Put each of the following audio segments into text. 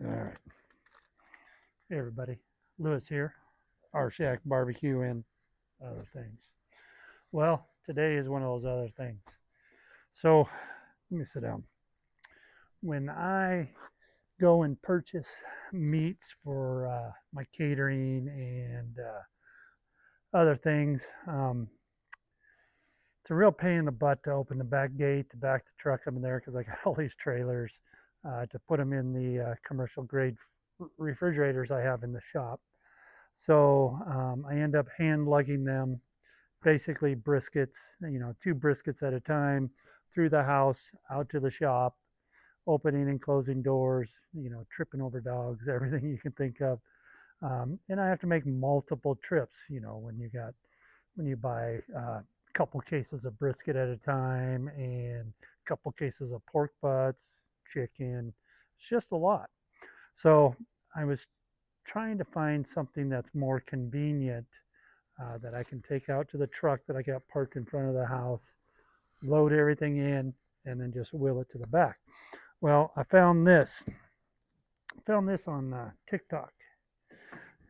All right. Hey, everybody. Lewis here. Our Shack Barbecue and other things. Well, today is one of those other things. So, let me sit down. When I go and purchase meats for my catering and other things, it's a real pain in the butt to open the back gate, to back the truck up in there because I got all these trailers to put them in the commercial grade refrigerators I have in the shop. So I end up hand lugging them, basically briskets, 2 briskets at a time, through the house, out to the shop, opening and closing doors, tripping over dogs, everything you can think of. And I have to make multiple trips, when you buy a couple cases of brisket at a time and a couple cases of pork butts, chicken. It's just a lot. So I was trying to find something that's more convenient that I can take out to the truck that I got parked in front of the house, load everything in, and then just wheel it to the back. Well, I found this. On TikTok.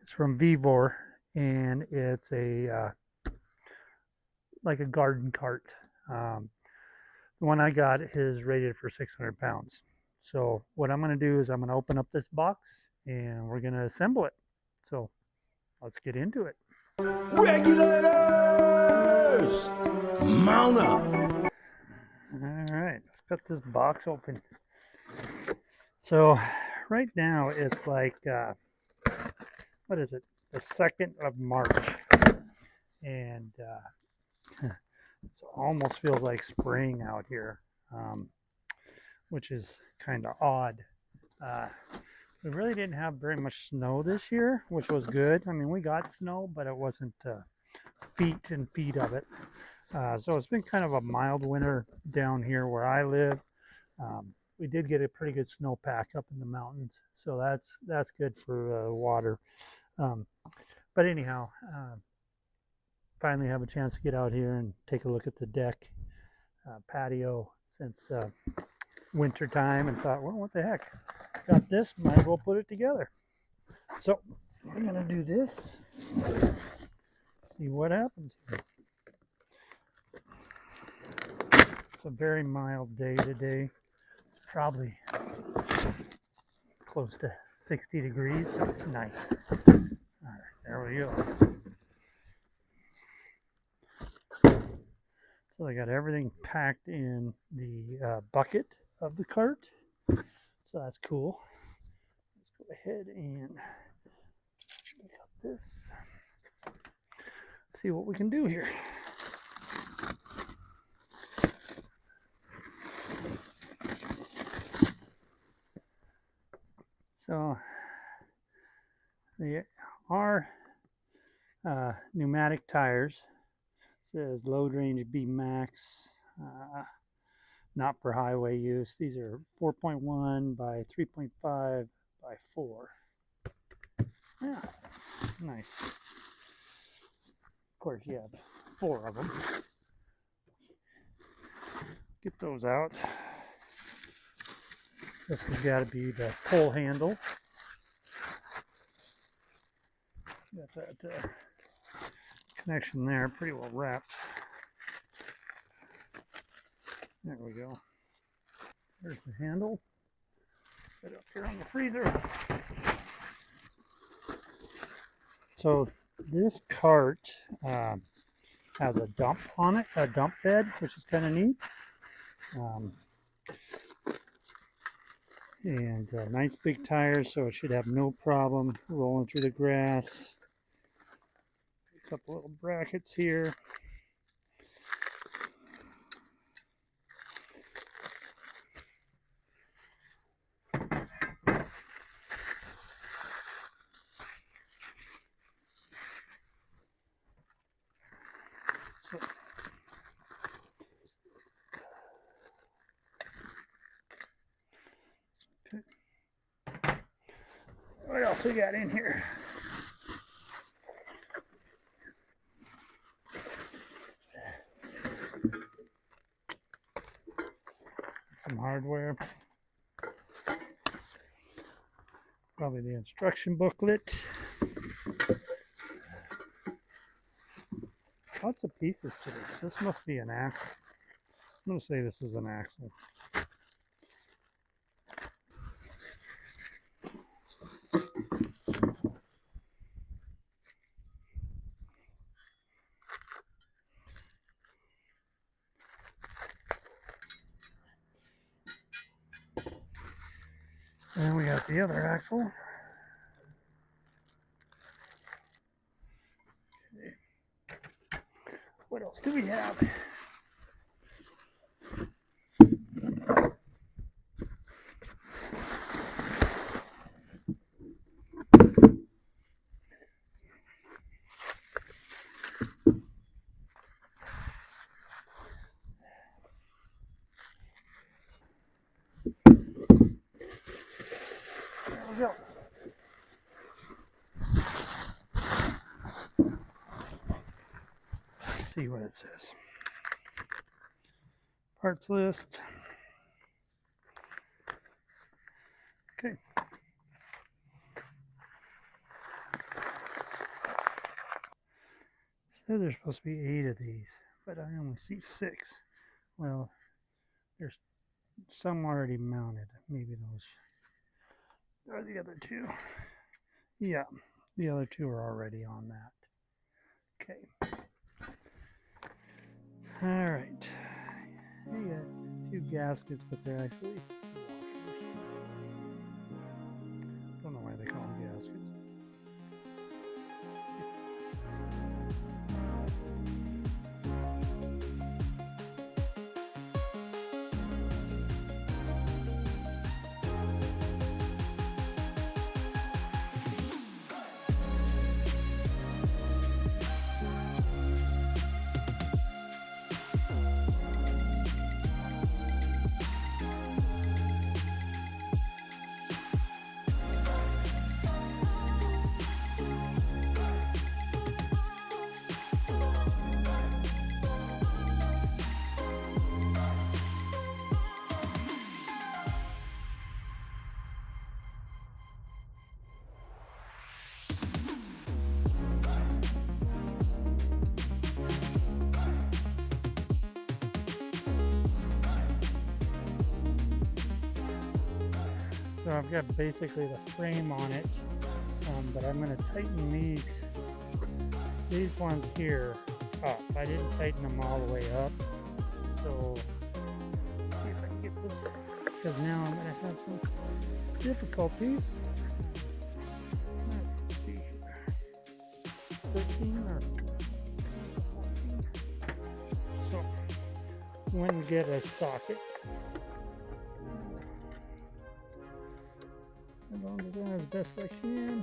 It's from Vevor, and it's a like a garden cart. The one I got is rated for 600 pounds. So what I'm going to do is I'm going to open up this box and we're going to assemble it. So let's get into it. Regulators, mount up. All right, let's cut this box open. So right now it's like, what is it? The 2nd of March. And it almost feels like spring out here, which is kind of odd. We really didn't have very much snow this year, which was good. I mean, we got snow, but it wasn't feet and feet of it. So it's been kind of a mild winter down here where I live. We did get a pretty good snowpack up in the mountains, so that's good for water. But anyhow, finally have a chance to get out here and take a look at the deck patio since winter time, and thought, well, what the heck, got this, might as well put it together. So we're gonna do this, see what happens here. It's a very mild day today, probably close to 60 degrees, so it's nice. All right, there we go. So I got everything packed in the bucket of the cart, so that's cool. Let's go ahead and pick up this, see what we can do here. So our pneumatic tires, says load range B max, not for highway use. These are 4.1 by 3.5 by 4. Yeah, nice. Of course, you have 4 of them. Get those out. This has got to be the pull handle. Got that connection there pretty well wrapped. There we go. There's the handle. Put it up here on the freezer. So this cart has a dump on it, a dump bed, which is kind of neat. And nice big tires, so it should have no problem rolling through the grass. A couple little brackets here. What else we got in here? Some hardware. Probably the instruction booklet. Lots of pieces to this. This must be an axle. I'm going to say this is an axle. And we got the other axle. Okay. What else do we have? There we go. Let's see what it says. Parts list. Okay. So there's supposed to be 8 of these, but I only see 6. Well, there's some already mounted. Maybe those are the other 2. Yeah, the other 2 are already on that. Okay. All right. You got 2 gaskets, but they're actually washers. Don't know why they call them gaskets. So I've got basically the frame on it, but I'm going to tighten these ones here up. I didn't tighten them all the way up, so let's see if I can get this, because now I'm going to have some difficulties. Let's see here, 13 or 14. So I'm going to get a socket. Hold on to that as best I can.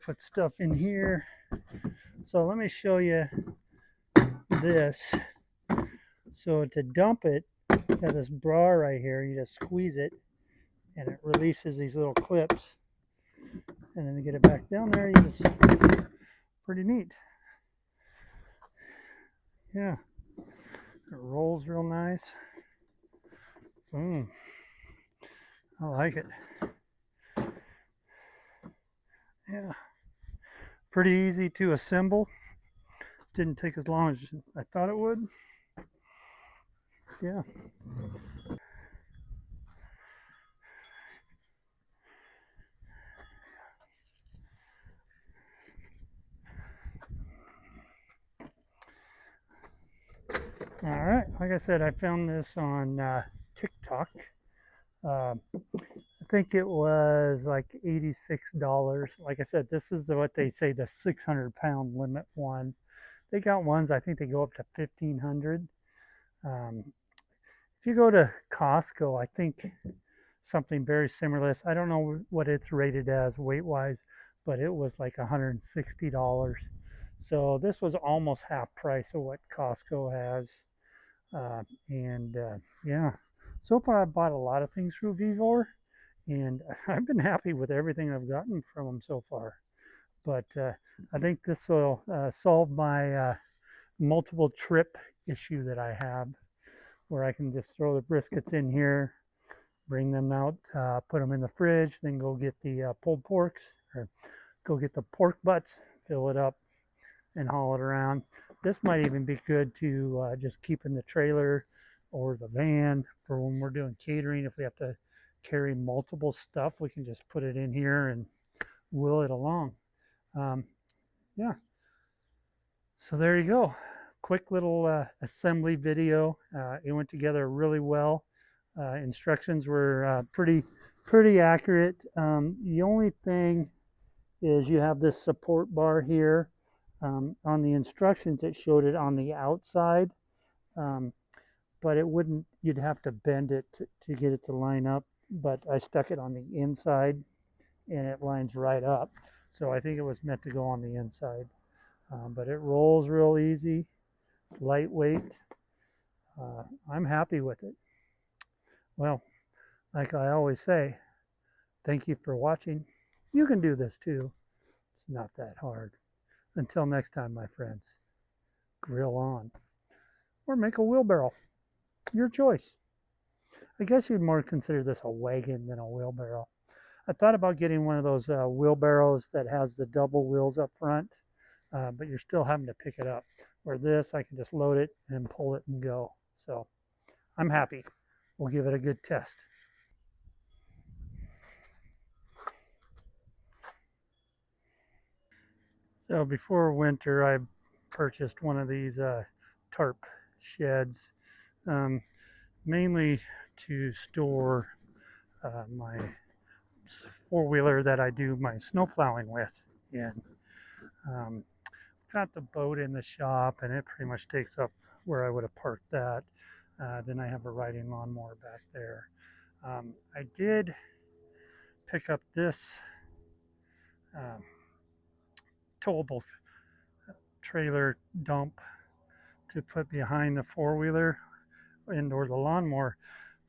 Put stuff in here. So let me show you this. So to dump it, got this bra right here. You just squeeze it and it releases these little clips. And then to get it back down there, you just, pretty neat. Yeah, it rolls real nice. I like it. Yeah, pretty easy to assemble. Didn't take as long as I thought it would. Yeah. All right, like I said, I found this on TikTok. I think it was like $86. Like I said, this is what they say the 600-pound limit one. They got ones, I think they go up to 1,500. If you go to Costco, I think something very similar. I don't know what it's rated as weight wise, but it was like $160. So this was almost half price of what Costco has. And yeah, so far I've bought a lot of things through Vevor, and I've been happy with everything I've gotten from them so far. But I think this will solve my multiple trip issue that I have, where I can just throw the briskets in here, bring them out, put them in the fridge, then go get the pulled porks, or go get the pork butts, fill it up, and haul it around. This might even be good to just keep in the trailer or the van for when we're doing catering. If we have to carry multiple stuff, we can just put it in here and wheel it along. Um, yeah, so there you go. Quick little assembly video. It went together really well. Instructions were pretty accurate. The only thing is you have this support bar here. On the instructions, it showed it on the outside, um, but it wouldn't. You'd have to bend it to get it to line up. But I stuck it on the inside, and it lines right up. So I think it was meant to go on the inside. But it rolls real easy. It's lightweight. I'm happy with it. Well, like I always say, thank you for watching. You can do this too. It's not that hard. Until next time, my friends, grill on or make a wheelbarrow. Your choice. I guess you'd more consider this a wagon than a wheelbarrow. I thought about getting one of those wheelbarrows that has the double wheels up front, but you're still having to pick it up. Where this, I can just load it and pull it and go. So I'm happy. We'll give it a good test. So before winter, I purchased one of these tarp sheds, um, mainly to store my four-wheeler that I do my snow plowing with. And got the boat in the shop, and it pretty much takes up where I would have parked that. Then I have a riding lawnmower back there. I did pick up this um, towable trailer dump to put behind the four-wheeler and or the lawnmower.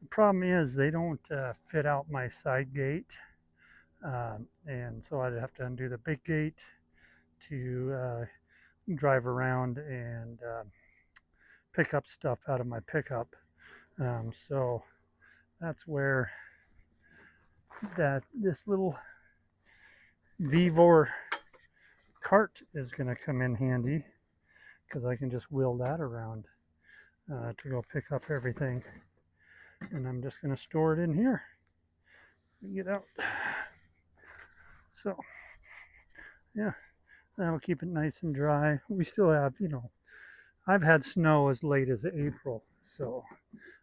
The problem is they don't fit out my side gate, and so I'd have to undo the big gate to drive around and pick up stuff out of my pickup. So that's where this little Vevor cart is going to come in handy, because I can just wheel that around to go pick up everything. And I'm just going to store it in here. Get out. So, yeah, that'll keep it nice and dry. We still have, I've had snow as late as April. So,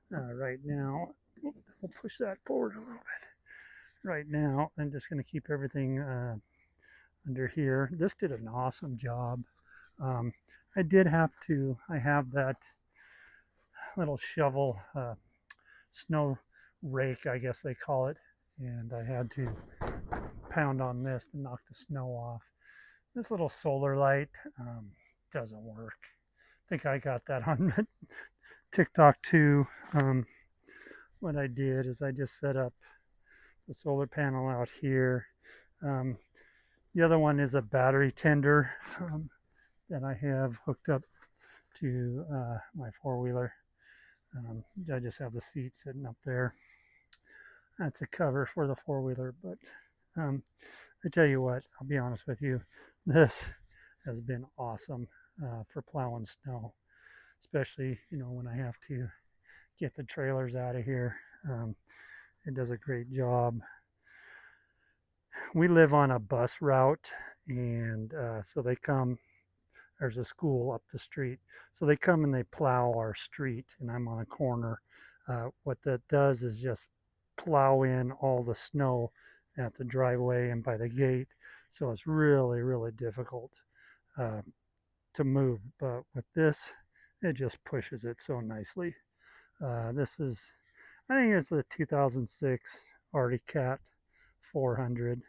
right now, we'll push that forward a little bit. Right now, I'm just going to keep everything under here. This did an awesome job. I have that little shovel, snow rake, I guess they call it, and I had to pound on this to knock the snow off. This little solar light doesn't work. I think I got that on TikTok too. What I did is I just set up the solar panel out here. The other one is a battery tender that I have hooked up to my four-wheeler. I just have the seat sitting up there. That's a cover for the four-wheeler, but I tell you what, I'll be honest with you, this has been awesome for plowing snow, especially when I have to get the trailers out of here. It does a great job. We live on a bus route, and so they come. There's a school up the street, so they come and they plow our street, and I'm on a corner. What that does is just plow in all the snow at the driveway and by the gate. So it's really, really difficult uh, to move. But with this, it just pushes it so nicely. This is, I think it's the 2006 Arctic Cat 400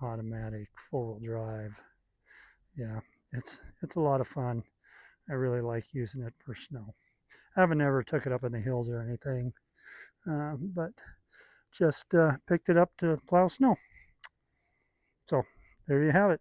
automatic 4-wheel drive. Yeah, it's a lot of fun. I really like using it for snow. I haven't ever took it up in the hills or anything, but just picked it up to plow snow. So there you have it.